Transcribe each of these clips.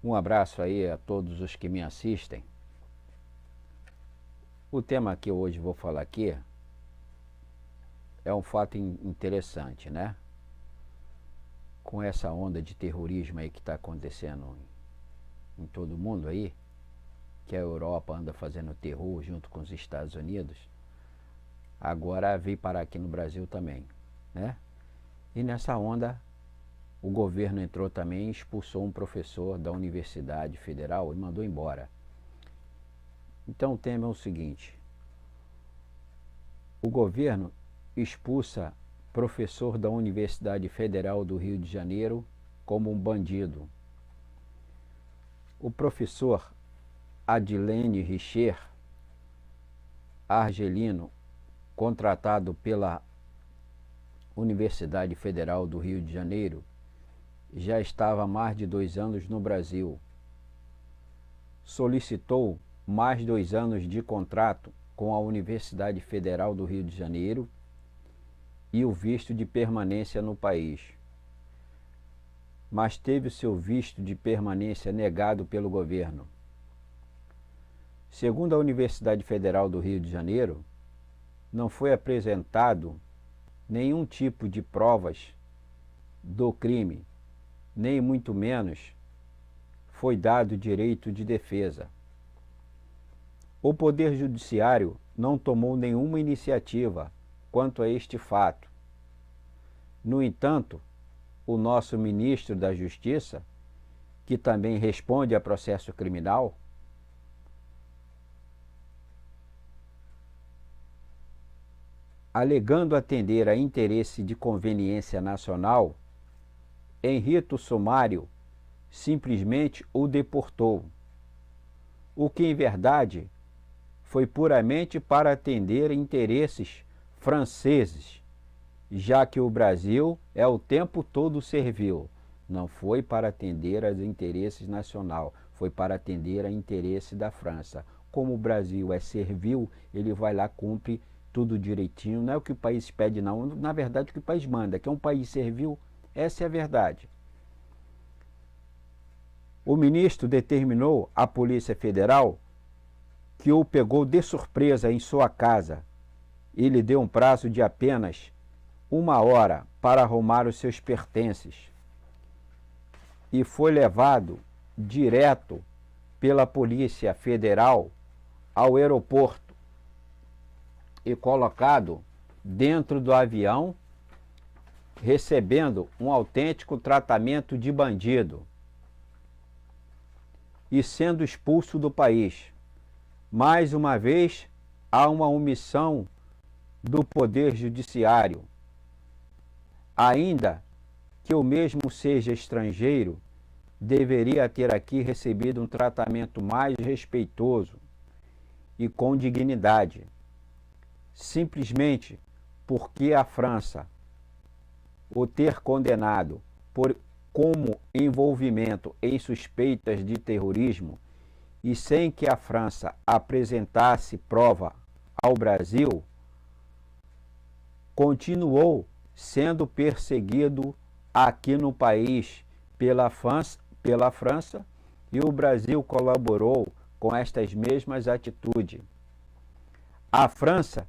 Um abraço aí a todos os que me assistem. O tema que eu hoje vou falar aqui é um fato interessante, né? Com essa onda de terrorismo aí que está acontecendo em todo o mundo aí, que a Europa anda fazendo terror junto com os Estados Unidos, agora veio parar aqui no Brasil também, né? E nessa onda o governo entrou também e expulsou um professor da Universidade Federal e mandou embora. Então o tema é o seguinte: o governo expulsa professor da Universidade Federal do Rio de Janeiro como um bandido. O professor Adilene Richer, argelino, contratado pela Universidade Federal do Rio de Janeiro, já estava há mais de 2 anos no Brasil. Solicitou mais 2 anos de contrato com a Universidade Federal do Rio de Janeiro e o visto de permanência no país, mas teve o seu visto de permanência negado pelo governo. Segundo a Universidade Federal do Rio de Janeiro, não foi apresentado nenhum tipo de provas do crime, nem muito menos foi dado direito de defesa. O Poder Judiciário não tomou nenhuma iniciativa quanto a este fato. No entanto, o nosso ministro da Justiça, que também responde a processo criminal, alegando atender a interesse de conveniência nacional, em rito sumário, simplesmente o deportou, o que em verdade foi puramente para atender interesses franceses, já que o Brasil o tempo todo servil. Não foi para atender aos interesses nacional, foi para atender a interesse da França. Como o Brasil é servil, ele vai lá, cumpre tudo direitinho. Não é o que o país pede, não. Na verdade, o que o país manda, que é um país servil, essa é a verdade. O ministro determinou à Polícia Federal que o pegou de surpresa em sua casa e lhe deu um prazo de apenas 1 hora para arrumar os seus pertences. E foi levado direto pela Polícia Federal ao aeroporto e colocado dentro do avião, recebendo um autêntico tratamento de bandido e sendo expulso do país. Mais uma vez, há uma omissão do Poder Judiciário. Ainda que o mesmo seja estrangeiro, deveria ter aqui recebido um tratamento mais respeitoso e com dignidade. Simplesmente porque a França o ter condenado como envolvimento em suspeitas de terrorismo e sem que a França apresentasse prova ao Brasil, continuou sendo perseguido aqui no país pela França e o Brasil colaborou com estas mesmas atitudes. A França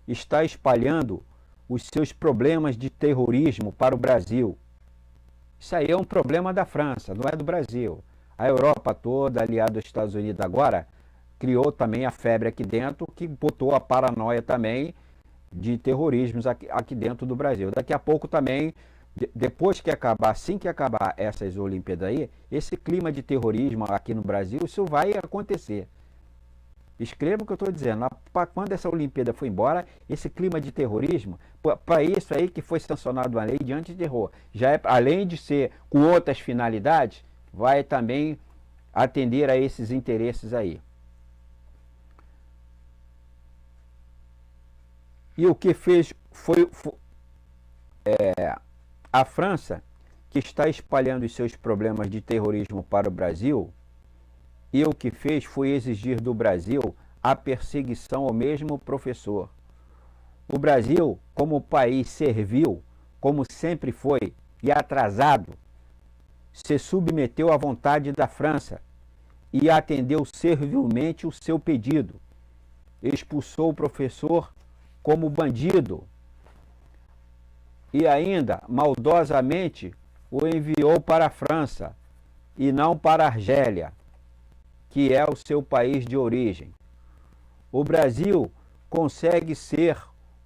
está espalhando os seus problemas de terrorismo para o Brasil. Isso aí é um problema da França, não é do Brasil. A Europa toda, aliada aos Estados Unidos agora, criou também a febre aqui dentro, que botou a paranoia também de terrorismos aqui dentro do Brasil. Daqui a pouco também, depois que acabar, assim que acabar essas Olimpíadas aí, esse clima de terrorismo aqui no Brasil, isso vai acontecer. Escreva o que eu estou dizendo. Quando essa Olimpíada foi embora, esse clima de terrorismo, para isso aí que foi sancionado uma lei de antiterror, já é, além de ser com outras finalidades, vai também atender a esses interesses aí. E o que fez foi a França, que está espalhando os seus problemas de terrorismo para o Brasil, e o que fez foi exigir do Brasil a perseguição ao mesmo professor. O Brasil, como país servil, como sempre foi, e atrasado, se submeteu à vontade da França e atendeu servilmente o seu pedido. Expulsou o professor como bandido e ainda maldosamente o enviou para a França e não para a Argélia, que é o seu país de origem. O Brasil consegue ser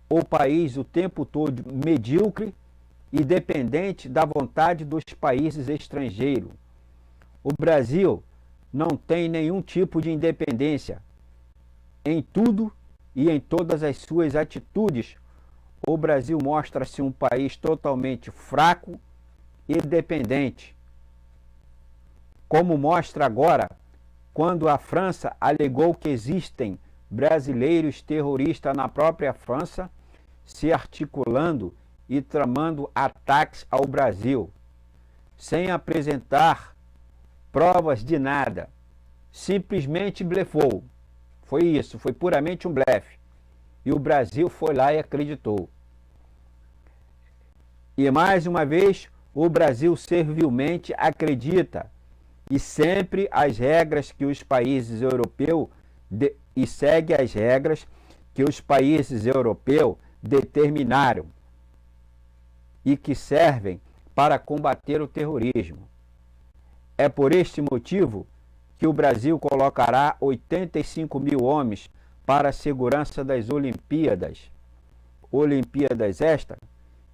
o país o tempo todo medíocre e dependente da vontade dos países estrangeiros. O Brasil não tem nenhum tipo de independência. Em tudo e em todas as suas atitudes, o Brasil mostra-se um país totalmente fraco e dependente. Como mostra agora, quando a França alegou que existem brasileiros terroristas na própria França, se articulando e tramando ataques ao Brasil, sem apresentar provas de nada, simplesmente blefou. Foi isso, foi puramente um blefe. E o Brasil foi lá e acreditou. E mais uma vez, o Brasil servilmente acredita e sempre as regras que os países europeus e segue as regras que os países europeus determinaram e que servem para combater o terrorismo. É por este motivo que o Brasil colocará 85 mil homens para a segurança das Olimpíadas. Olimpíadas estas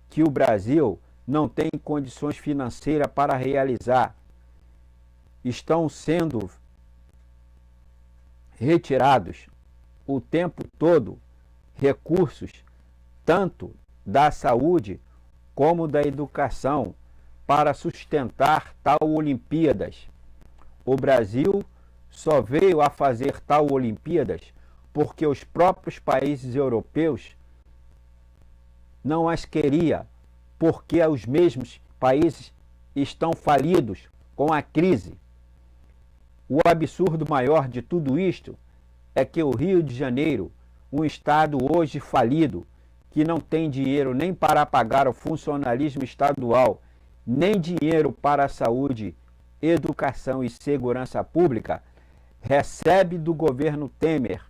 que o Brasil não tem condições financeiras para realizar. Estão sendo retirados o tempo todo recursos, tanto da saúde como da educação, para sustentar tal Olimpíadas. O Brasil só veio a fazer tal Olimpíadas porque os próprios países europeus não as queriam, porque os mesmos países estão falidos com a crise. O absurdo maior de tudo isto é que o Rio de Janeiro, um estado hoje falido, que não tem dinheiro nem para pagar o funcionalismo estadual, nem dinheiro para a saúde, educação e segurança pública, recebe do governo Temer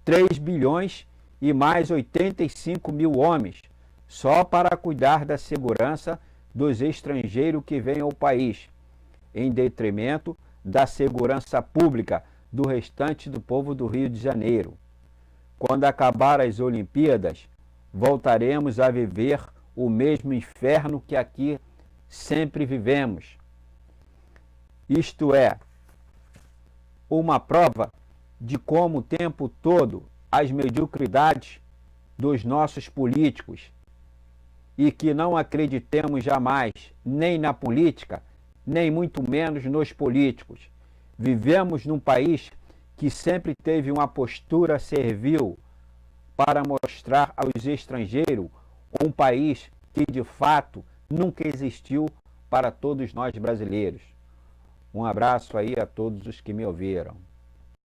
3 bilhões e mais 85 mil homens, só para cuidar da segurança dos estrangeiros que vêm ao país, em detrimento da segurança pública do restante do povo do Rio de Janeiro. Quando acabar as Olimpíadas, voltaremos a viver o mesmo inferno que aqui sempre vivemos. Isto é, uma prova de como o tempo todo as mediocridades dos nossos políticos, e que não acreditemos jamais nem na política, nem muito menos nos políticos. Vivemos num país que sempre teve uma postura servil para mostrar aos estrangeiros um país que de fato nunca existiu para todos nós brasileiros. Um abraço aí a todos os que me ouviram.